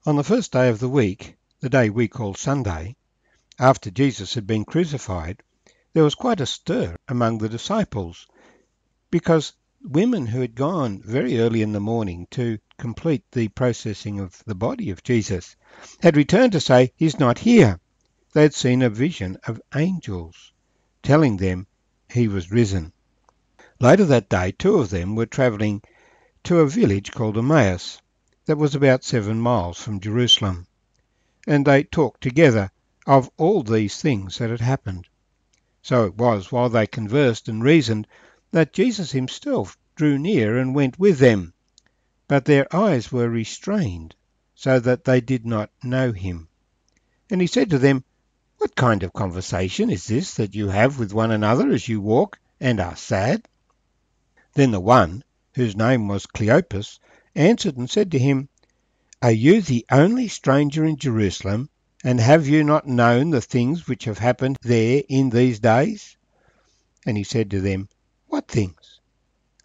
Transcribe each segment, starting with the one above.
On the first day of the week, the day we call Sunday, after Jesus had been crucified, there was quite a stir among the disciples, because women who had gone very early in the morning to complete the processing of the body of Jesus had returned to say, "He's not here." They had seen a vision of angels telling them he was risen. Later that day, two of them were travelling to a village called Emmaus that was about 7 miles from Jerusalem, and they talked together of all these things that had happened. So it was, while they conversed and reasoned, that Jesus himself drew near and went with them, but their eyes were restrained, so that they did not know him. And he said to them, "What kind of conversation is this that you have with one another as you walk and are sad?" Then the one, whose name was Cleopas, answered and said to him, "Are you the only stranger in Jerusalem, and have you not known the things which have happened there in these days?" And he said to them, "What things?"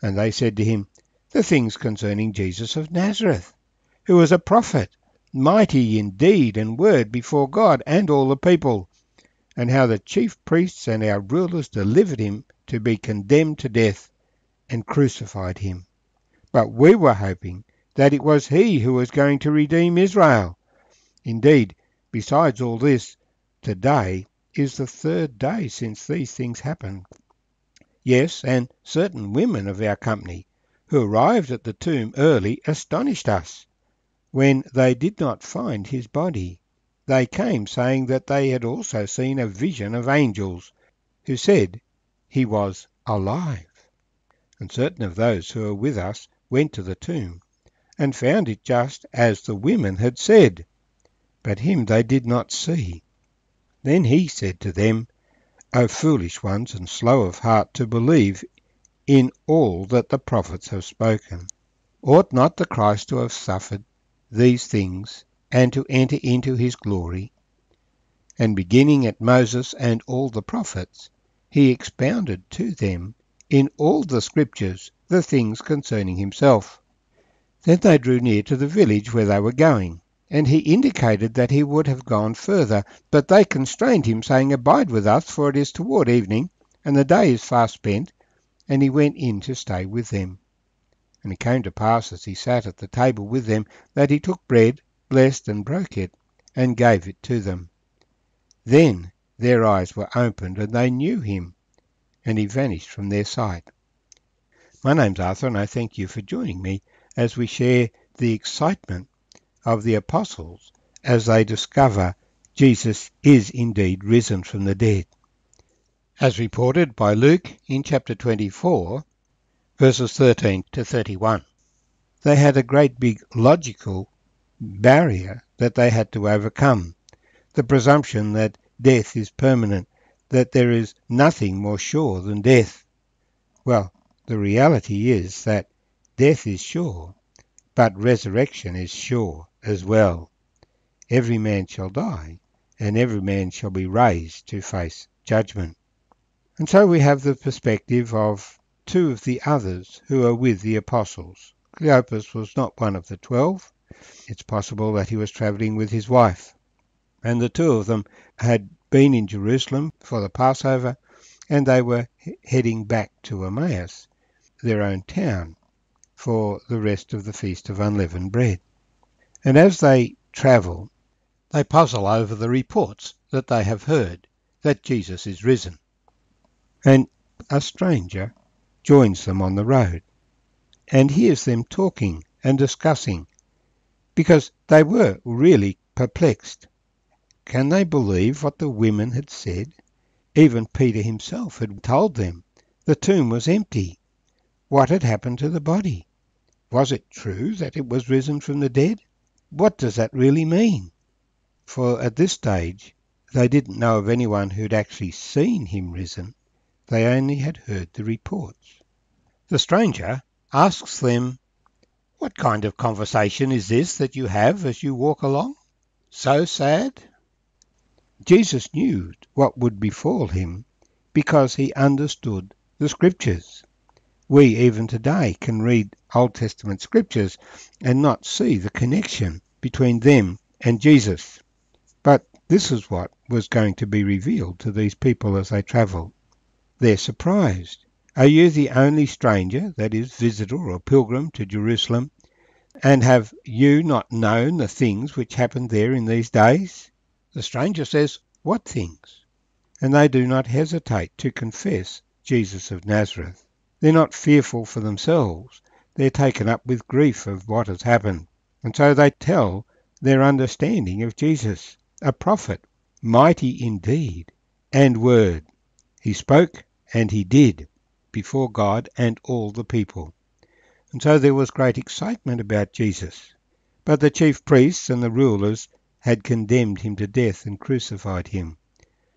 And they said to him, "The things concerning Jesus of Nazareth, who was a prophet, mighty in deed and word before God and all the people, and how the chief priests and our rulers delivered him to be condemned to death and crucified him. But we were hoping that it was he who was going to redeem Israel. Indeed, besides all this, today is the 3rd day since these things happened. Yes, and certain women of our company, who arrived at the tomb early, astonished us. When they did not find his body, they came saying that they had also seen a vision of angels, who said he was alive. And certain of those who were with us went to the tomb, and found it just as the women had said, but him they did not see. Then he said to them, "O foolish ones, and slow of heart to believe in all that the prophets have spoken. Ought not the Christ to have suffered these things, and to enter into his glory?" And beginning at Moses and all the prophets, he expounded to them in all the scriptures the things concerning himself. Then they drew near to the village where they were going, and he indicated that he would have gone further, but they constrained him, saying, "Abide with us, for it is toward evening, and the day is fast spent." And he went in to stay with them. And it came to pass, as he sat at the table with them, that he took bread, blessed and broke it, and gave it to them. Then their eyes were opened, and they knew him, and he vanished from their sight. My name's Arthur, and I thank you for joining me as we share the excitement of the apostles as they discover Jesus is indeed risen from the dead. As reported by Luke in chapter 24, verses 13 to 31. They had a great big logical barrier that they had to overcome. The presumption that death is permanent, that there is nothing more sure than death. Well, the reality is that death is sure, but resurrection is sure as well. Every man shall die, and every man shall be raised to face judgment. And so we have the perspective of two of the others who are with the apostles. Cleopas was not one of the 12. It's possible that he was travelling with his wife. And the two of them had been in Jerusalem for the Passover, and they were heading back to Emmaus, their own town, for the rest of the Feast of Unleavened Bread. And as they travel, they puzzle over the reports that they have heard that Jesus is risen. And a stranger joins them on the road and hears them talking and discussing, because they were really perplexed. Can they believe what the women had said? Even Peter himself had told them the tomb was empty. What had happened to the body? Was it true that it was risen from the dead? What does that really mean? For at this stage, they didn't know of anyone who'd actually seen him risen. They only had heard the reports. The stranger asks them, "What kind of conversation is this that you have as you walk along? So sad?" Jesus knew what would befall him because he understood the scriptures. We even today can read Old Testament scriptures and not see the connection between them and Jesus. But this is what was going to be revealed to these people as they travelled. They're surprised. Are you the only stranger, that is, visitor or pilgrim to Jerusalem, and have you not known the things which happened there in these days? The stranger says, what things? And they do not hesitate to confess Jesus of Nazareth. They're not fearful for themselves. They're taken up with grief of what has happened. And so they tell their understanding of Jesus, a prophet, mighty indeed, and word. He spoke and he did before God and all the people. And so there was great excitement about Jesus. But the chief priests and the rulers had condemned him to death and crucified him.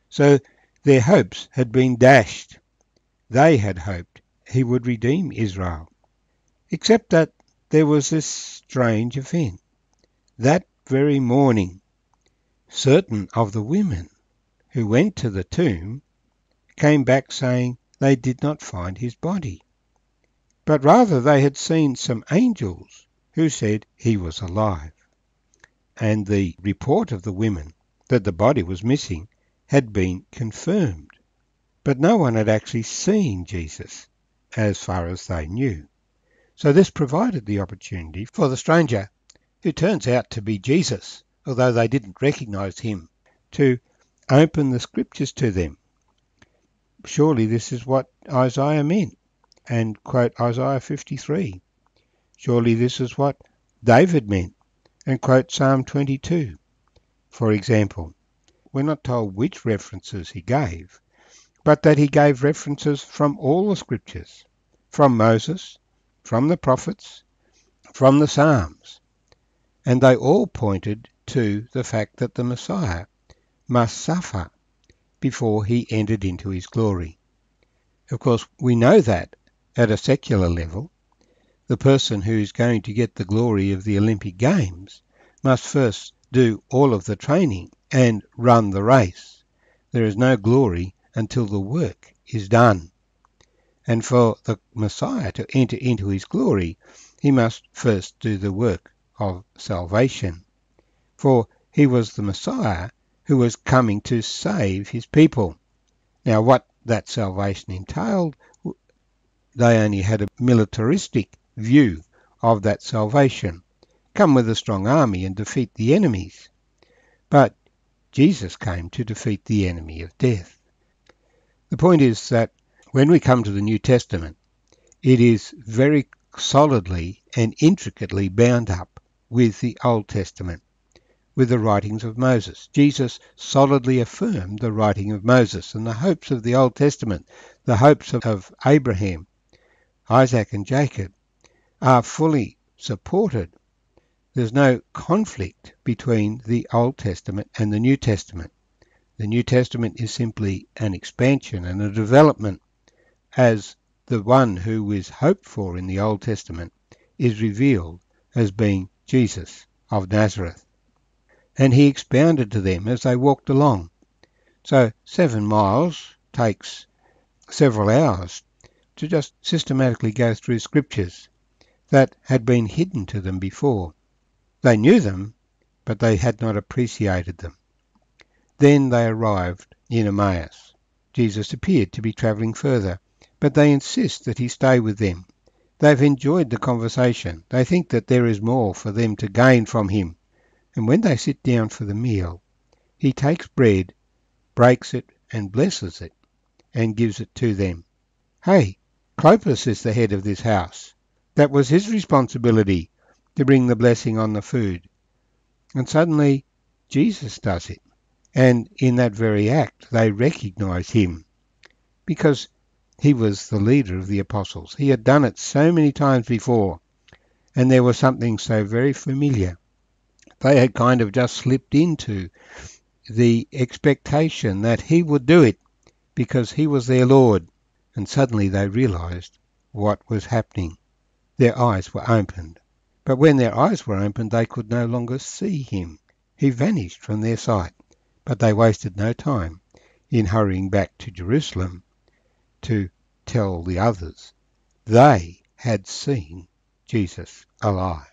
So their hopes had been dashed. They had hoped he would redeem Israel. Except that there was this strange event. That very morning, certain of the women who went to the tomb came back saying they did not find his body, but rather they had seen some angels who said he was alive. And the report of the women that the body was missing had been confirmed. But no one had actually seen Jesus, as far as they knew. So this provided the opportunity for the stranger, who turns out to be Jesus, although they didn't recognize him, to open the scriptures to them. Surely this is what Isaiah meant, and quote Isaiah 53. Surely this is what David meant, and quote Psalm 22, for example. We're not told which references he gave, but that he gave references from all the scriptures, from Moses, from the prophets, from the Psalms, and they all pointed to the fact that the Messiah must suffer before he entered into his glory. Of course, we know that at a secular level, the person who is going to get the glory of the Olympic Games must first do all of the training and run the race. There is no glory until the work is done. And for the Messiah to enter into his glory, he must first do the work of salvation. For he was the Messiah who was coming to save his people. Now, what that salvation entailed, they only had a militaristic view of that salvation. Come with a strong army and defeat the enemies. But Jesus came to defeat the enemy of death. The point is that when we come to the New Testament, it is very solidly and intricately bound up with the Old Testament, with the writings of Moses. Jesus solidly affirmed the writing of Moses, and the hopes of the Old Testament, the hopes of Abraham, Isaac and Jacob, are fully supported. There's no conflict between the Old Testament and the New Testament. The New Testament is simply an expansion and a development, as the one who is hoped for in the Old Testament is revealed as being Jesus of Nazareth. And he expounded to them as they walked along. So 7 miles takes several hours to just systematically go through scriptures that had been hidden to them before. They knew them, but they had not appreciated them. Then they arrived in Emmaus. Jesus appeared to be travelling further, but they insist that he stay with them. They've enjoyed the conversation. They think that there is more for them to gain from him. And when they sit down for the meal, he takes bread, breaks it, and blesses it, and gives it to them. Hey, Clopas is the head of this house. That was his responsibility, to bring the blessing on the food. And suddenly, Jesus does it. And in that very act, they recognize him, because he was the leader of the apostles. He had done it so many times before, and there was something so very familiar. They had kind of just slipped into the expectation that he would do it because he was their Lord. And suddenly they realized what was happening. Their eyes were opened. But when their eyes were opened, they could no longer see him. He vanished from their sight. But they wasted no time in hurrying back to Jerusalem to tell the others they had seen Jesus alive.